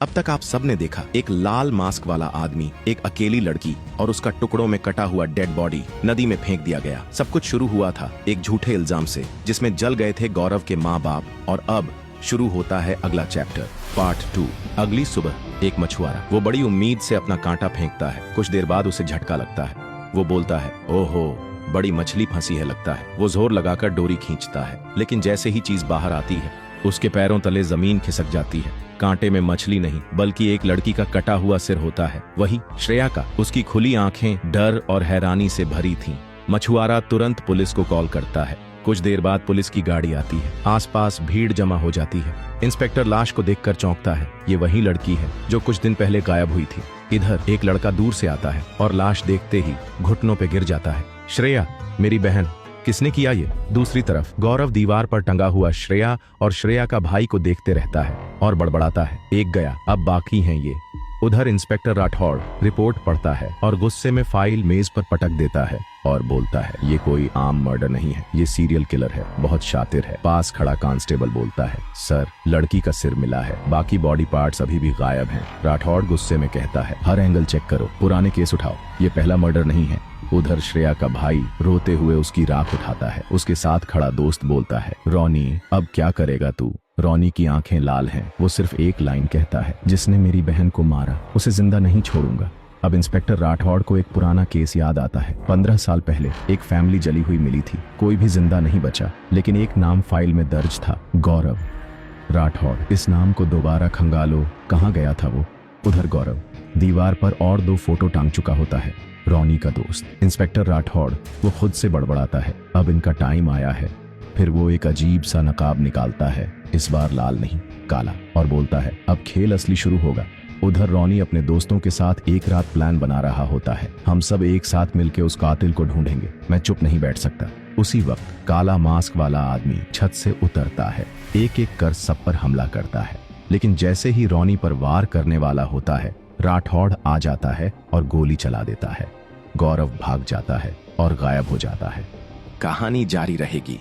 अब तक आप सब ने देखा एक लाल मास्क वाला आदमी, एक अकेली लड़की और उसका टुकड़ों में कटा हुआ डेड बॉडी नदी में फेंक दिया गया। सब कुछ शुरू हुआ था एक झूठे इल्जाम से, जिसमें जल गए थे गौरव के माँ बाप। और अब शुरू होता है अगला चैप्टर, पार्ट 2। अगली सुबह एक मछुआरा, वो बड़ी उम्मीद से अपना कांटा फेंकता है। कुछ देर बाद उसे झटका लगता है। वो बोलता है, ओहो, बड़ी मछली फंसी है लगता है। वो जोर लगाकर डोरी खींचता है, लेकिन जैसे ही चीज बाहर आती है उसके पैरों तले जमीन खिसक जाती है। कांटे में मछली नहीं बल्कि एक लड़की का कटा हुआ सिर होता है, वही श्रेया का। उसकी खुली आंखें डर और हैरानी से भरी थीं। मछुआरा तुरंत पुलिस को कॉल करता है। कुछ देर बाद पुलिस की गाड़ी आती है। आसपास भीड़ जमा हो जाती है। इंस्पेक्टर लाश को देखकर चौंकता है। ये वही लड़की है जो कुछ दिन पहले गायब हुई थी। इधर एक लड़का दूर से आता है और लाश देखते ही घुटनों पे गिर जाता है। श्रेया, मेरी बहन, किसने किया ये? दूसरी तरफ गौरव दीवार पर टंगा हुआ श्रेया और श्रेया का भाई को देखते रहता है और बड़बड़ाता है, एक गया, अब बाकी हैं ये। उधर इंस्पेक्टर राठौड़ रिपोर्ट पढ़ता है और गुस्से में फाइल मेज पर पटक देता है और बोलता है, ये कोई आम मर्डर नहीं है, ये सीरियल किलर है, बहुत शातिर है। पास खड़ा कांस्टेबल बोलता है, सर, लड़की का सिर मिला है, बाकी बॉडी पार्ट्स अभी भी गायब हैं। राठौड़ गुस्से में कहता है, हर एंगल चेक करो, पुराने केस उठाओ, ये पहला मर्डर नहीं है। उधर श्रेया का भाई रोते हुए उसकी राख उठाता है। उसके साथ खड़ा दोस्त बोलता है, रोनी, अब क्या करेगा तू? रोनी की आंखें लाल हैं। वो सिर्फ एक लाइन कहता है, जिसने मेरी बहन को मारा उसे जिंदा नहीं छोड़ूंगा। अब इंस्पेक्टर राठौड़ को एक पुराना केस याद आता है। 15 साल पहले एक फैमिली जली हुई मिली थी। कोई भी जिंदा नहीं बचा, लेकिन एक नाम फाइल में दर्ज था, गौरव राठौड़। इस नाम को दोबारा खंगालो, कहाँ गया था वो? उधर गौरव दीवार पर और 2 फोटो टांग चुका होता है, रोनी का दोस्त। इंस्पेक्टर राठौड़ वो खुद से बड़बड़ाता है, अब इनका टाइम आया है। फिर वो एक अजीब सा नकाब निकालता है, इस बार लाल नहीं काला, और बोलता है, अब खेल असली शुरू होगा। उधर रोनी अपने दोस्तों के साथ एक रात प्लान बना रहा होता है, हम सब एक साथ मिलकर उस कातिल को ढूंढेंगे, मैं चुप नहीं बैठ सकता। उसी वक्त काला मास्क वाला आदमी छत से उतरता है, एक एक कर सब पर हमला करता है। लेकिन जैसे ही रोनी पर वार करने वाला होता है, राठौड़ आ जाता है और गोली चला देता है। गौरव भाग जाता है और गायब हो जाता है। कहानी जारी रहेगी।